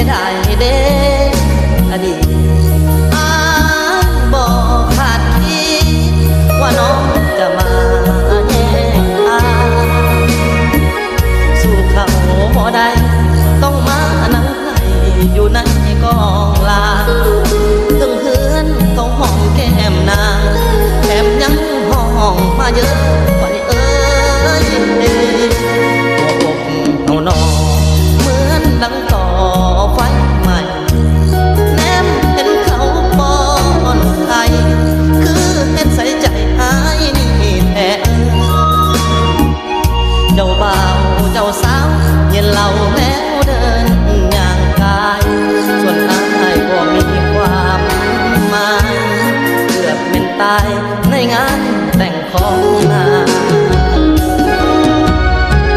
สียดายเด้อดีตบอกขาดคิดว่าน้องจะมาแย่งอายสู้เขาบ่ได้ต้องมานั่งให้อยู่ในกองลาถึงเพื่อนต้องห้องแก้มนางแถมยังห้องมาเยอะไปเอ้ยหัวอกเอานอเหมือนดังต่อไฟใหม่แนมเห็นเขาป้อนไข่คือเห็นใส่ใจหายนี่แท้เจ้าบ่าวเจ้าสาวเย็นเหล่าแล้วเดินอย่างกายส่วนอายก็มีความหมายเกือบเป็นตายในงานแต่งของนาง